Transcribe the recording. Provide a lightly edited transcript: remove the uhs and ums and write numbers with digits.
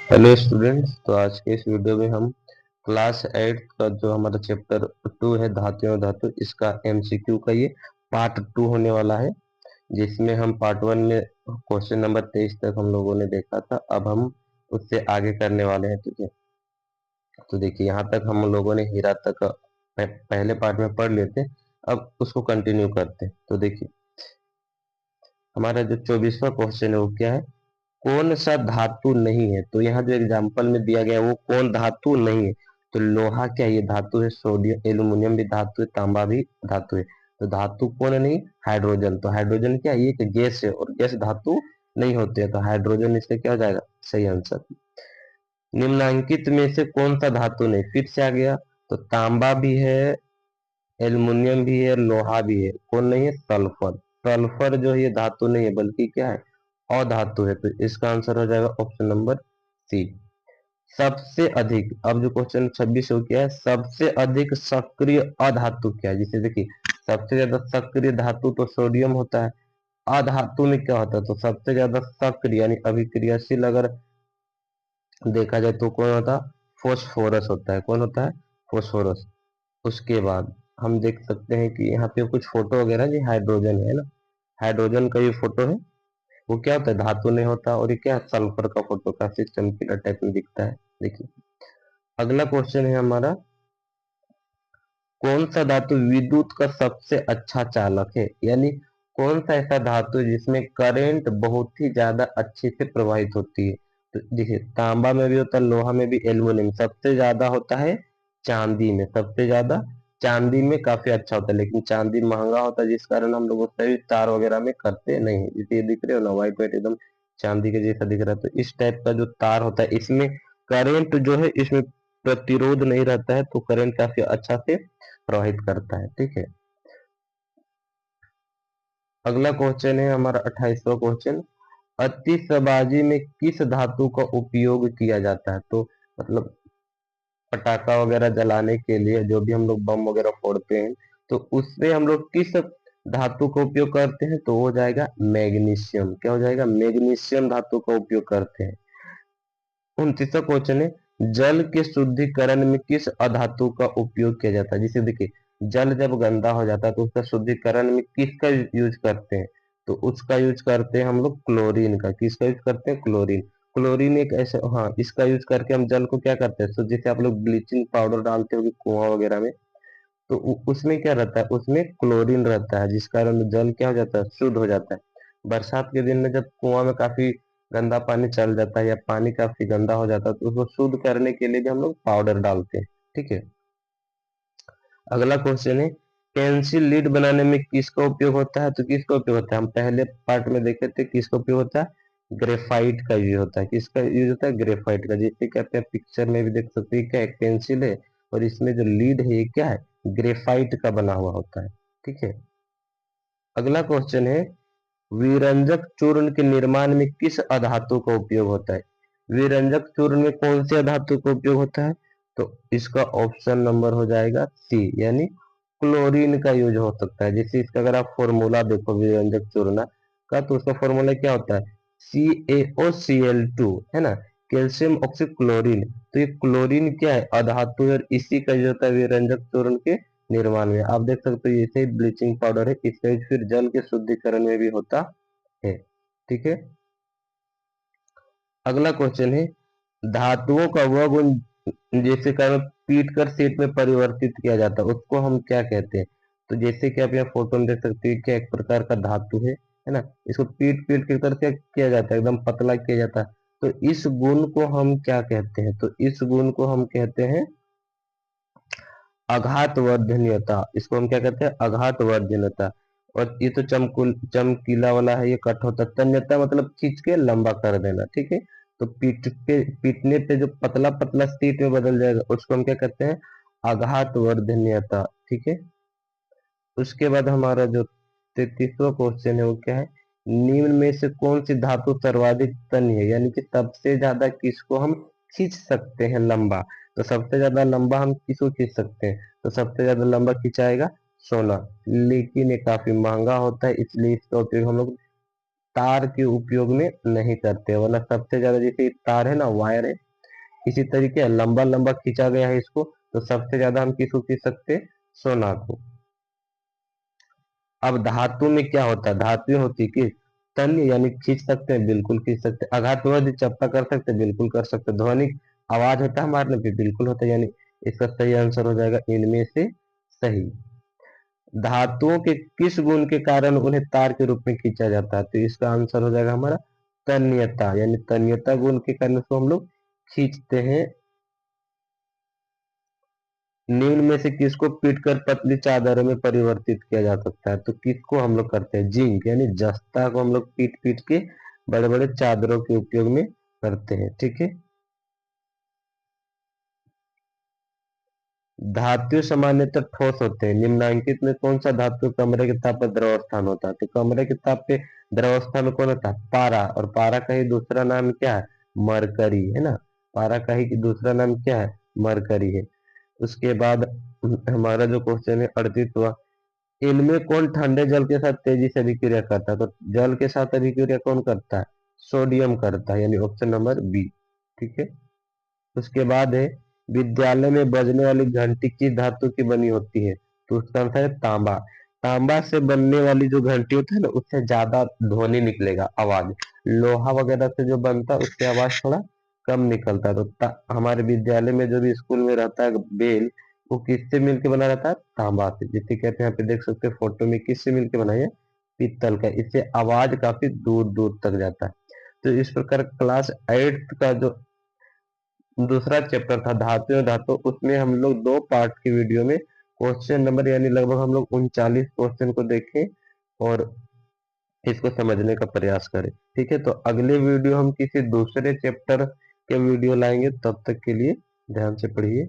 Hello students. तो आज के इस वीडियो में हम क्लास 8 का जो हमारा चैप्टर 2 है धातु और धातु, इसका एमसीक्यू का ये पार्ट 2 होने वाला है, जिसमें हम पार्ट 1 में क्वेश्चन नंबर 23 तक हम लोगों ने देखा था। अब हम उससे आगे करने वाले हैं। ठीक है, तो देखिए यहाँ तक हम लोगों ने हीरा तक पहले पार्ट में पढ़ लेते, अब उसको कंटिन्यू करते। तो देखिए हमारा जो 24वां क्वेश्चन है वो क्या है, कौन सा धातु नहीं है। तो यहाँ जो एग्जाम्पल में दिया गया है वो कौन धातु नहीं है। तो लोहा क्या है, ये धातु है। सोडियम एल्यूमिनियम भी धातु है, तांबा भी धातु है। तो धातु कौन नहीं, हाइड्रोजन। तो हाइड्रोजन क्या है, ये एक गैस है और गैस धातु नहीं होते है, तो हाइड्रोजन इसका क्या हो जाएगा, सही आंसर। निम्नांकित में से कौन सा धातु नहीं, फिर से आ गया। तो तांबा भी है, एल्युमिनियम भी है, लोहा भी है, कौन नहीं है, सल्फर। सल्फर जो है ये धातु नहीं है बल्कि क्या है, अधातु है। तो इसका आंसर हो जाएगा ऑप्शन नंबर सी। सबसे अधिक, अब जो क्वेश्चन 26 हो गया है, सबसे अधिक सक्रिय अधातु क्या है। जिसे देखिए सबसे ज्यादा सक्रिय धातु तो सोडियम होता है, अधातु में क्या होता है, तो सबसे ज्यादा सक्रिय यानी अभिक्रियाशील अगर देखा जाए तो कौन होता है, फोस्फोरस होता है। कौन होता है, फोस्फोरस। उसके बाद हम देख सकते हैं कि यहाँ पे कुछ फोटो वगैरह जी हाइड्रोजन है ना, हाइड्रोजन का ये फोटो है, वो क्या होता है, धातु नहीं होता। और ये क्या है, सल्फर का फोटो, काफी चमकीला टाइप में दिखता है। देखिए अगला क्वेश्चन है हमारा, कौन सा धातु विद्युत का सबसे अच्छा चालक है। यानी कौन सा ऐसा धातु है जिसमें करंट बहुत ही ज्यादा अच्छे से प्रवाहित होती है। तो देखिए तांबा में भी होता है, लोहा में भी, एल्युमिनियम सबसे ज्यादा होता है चांदी में, सबसे ज्यादा चांदी में काफी अच्छा होता है। लेकिन चांदी महंगा होता है जिस कारण हम लोग उससे भी तार वगैरह में करते नहीं। जैसे ये दिख रहे हो ना, व्हाइट व्हाइट एकदम चांदी के जैसा दिख रहा है, तो इस टाइप का जो तार होता है इसमें करंट जो है, इसमें प्रतिरोध नहीं रहता है, तो करंट काफी अच्छा से प्रवाहित करता है। ठीक है, अगला क्वेश्चन है हमारा 28वां क्वेश्चन, आतिशबाजी में किस धातु का उपयोग किया जाता है। तो मतलब पटाखा वगैरह जलाने के लिए जो भी हम लोग बम वगैरह फोड़ते हैं, तो उसमें हम लोग किस धातु का उपयोग करते हैं, तो हो जाएगा मैग्नीशियम। क्या हो जाएगा, मैग्नीशियम धातु का उपयोग करते हैं। 29वां क्वेश्चन है, जल के शुद्धिकरण में किस अधातु का उपयोग किया जाता है। जिसे देखिए जल जब गंदा हो जाता है तो उसका शुद्धिकरण में किसका यूज करते हैं, तो उसका यूज करते हैं हम लोग क्लोरीन का। किसका यूज करते हैं, क्लोरीन। क्लोरीन एक ऐसा, हाँ, इसका यूज करके हम जल को क्या करते हैं, तो जैसे आप लोग ब्लीचिंग पाउडर डालते हो कुआं वगैरह में, तो उसमें क्या रहता है, उसमें क्लोरीन रहता है, जिस कारण जल क्या हो जाता है, शुद्ध हो जाता है। बरसात के दिन में जब कुआं में काफी गंदा पानी चल जाता है या पानी काफी गंदा हो जाता है, तो उसको शुद्ध करने के लिए भी हम लोग पाउडर डालते हैं। ठीक है, अगला क्वेश्चन है, पेंसिल लीड बनाने में किसका उपयोग होता है। तो किसका उपयोग होता है, हम पहले पार्ट में देखे थे किसका उपयोग होता है, ग्रेफाइट का यूज होता है। किसका यूज होता है, ग्रेफाइट का। जैसे कहते हैं पिक्चर में भी देख सकते हैं, क्या एक पेंसिल है और इसमें जो लीड है ये क्या है, ग्रेफाइट का बना हुआ होता है। ठीक है, अगला क्वेश्चन है, विरंजक चूर्ण के निर्माण में किस अधातु का उपयोग होता है। विरंजक चूर्ण में कौन से अधातु का उपयोग होता है, तो इसका ऑप्शन नंबर हो जाएगा सी, यानी क्लोरीन का यूज हो सकता है। जैसे इसका अगर आप फॉर्मूला देखो विरंजक चूर्ण का, तो उसका फॉर्मूला क्या होता है, CaOCl2 है ना, कैल्शियम ऑक्सीक्लोरीन। तो ये क्लोरीन क्या है, अधातु है, और इसी का यूज होता है विरंजक चूर्ण के निर्माण में। आप देख सकते हो जैसे ब्लीचिंग पाउडर है, इसका यूज फिर जल के शुद्धिकरण में भी होता है। ठीक है, अगला क्वेश्चन है, धातुओं का वह गुण जैसे का पीट कर शीट में परिवर्तित किया जाता है उसको हम क्या कहते हैं। तो जैसे कि आप यहाँ फोटो में देख सकते हैं, क्या एक प्रकार का धातु है ना, इसको पीट पीट के तरह क्या किया जाता है, एकदम पतला किया जाता है। तो इस गुण को हम क्या कहते हैं, तो इस गुण को हम कहते हैं आघात वर्धनीयता। इसको हम क्या कहते हैं, आघात वर्धनीयता। और ये तो चमकीला वाला है, ये कठोरता। तन्यता मतलब खींच के लंबा कर देना। ठीक है, तो पीटने पे जो पतला पतला शीट में बदल जाएगा उसको हम क्या कहते हैं, आघात वर्धनीयता। ठीक है, उसके बाद हमारा जो 33वां क्वेश्चन है वो क्या है, निम्न में से कौन सी धातु सर्वाधिक तन्य है। यानी कि सबसे ज्यादा किसको हम खींच सकते हैं लंबा। तो सबसे ज्यादा लंबा हम किसको खींच सकते हैं, तो सबसे ज्यादा लंबा खिंचाएगा सोना। लेकिन ये काफी महंगा होता है, इसलिए इसका उपयोग हम लोग तार के उपयोग में नहीं करते, वरना सबसे ज्यादा जैसे तार है ना, वायर है, इसी तरीके लंबा लंबा खींचा गया है इसको, तो सबसे ज्यादा हम किसको खींच सकते हैं, सोना को। अब धातु में क्या होता है, धातु में होती है कि तन्य, यानी खींच सकते हैं, बिल्कुल खींच सकते हैं। आघातवादी चपटा कर सकते हैं, बिल्कुल कर सकते हैं। ध्वनिक आवाज होता है हमारे लिए, बिल्कुल होता है, यानी इसका सही आंसर हो जाएगा इनमें से सही। धातुओं के किस गुण के कारण उन्हें तार के रूप में खींचा जाता है, तो इसका आंसर हो जाएगा हमारा तन्यता, यानी तन्यता गुण के कारण उसको हम लोग खींचते हैं। निम्न में से किसको पीटकर पतली चादरों में परिवर्तित किया जा सकता है, तो किसको हम लोग करते हैं, जिंक यानी जस्ता को हम लोग पीट पीट के बड़े बड़े चादरों के उपयोग में करते हैं। ठीक है, धातु सामान्यतः ठोस होते हैं, निम्नलिखित में कौन सा धातु कमरे के ताप पर द्रव स्थान होता है, तो कमरे के ताप पे द्रव स्थान कौन होता है, पारा, और पारा का ही दूसरा नाम क्या है, मरकरी, है ना। पारा का ही दूसरा नाम क्या है, मरकरी है। उसके बाद हमारा जो क्वेश्चन है 38वां, इनमें कौन ठंडे जल के साथ तेजी से अभिक्रिया करता है, तो जल के साथ अभिक्रिया कौन करता है, सोडियम करता है, यानी ऑप्शन नंबर बी। ठीक है, उसके बाद है विद्यालय में बजने वाली घंटी किस धातु की बनी होती है, तो उसका आंसर है तांबा। तांबा से बनने वाली जो घंटी होती है ना, उससे ज्यादा ध्वनि निकलेगा, आवाज। लोहा वगैरह से जो बनता है उससे आवाज थोड़ा कम निकलता है। तो हमारे विद्यालय में जो भी स्कूल में रहता है बेल, वो किससे मिलके बना रहता है, तांबा से। जिसे कहते हैं, यहाँ पे देख सकते हैं फोटो में, किससे मिलके बना है, पीतल का। इससे आवाज काफी दूर दूर तक जाता है। तो इस प्रकार क्लास 8 का जो दूसरा चैप्टर था धातु और धातु, उसमें हम लोग 2 पार्ट की वीडियो में क्वेश्चन नंबर, यानी लगभग हम लोग 39 क्वेश्चन को देखें और इसको समझने का प्रयास करें। ठीक है, तो अगले वीडियो हम किसी दूसरे चैप्टर के वीडियो लाएंगे, तब तक के लिए ध्यान से पढ़िए।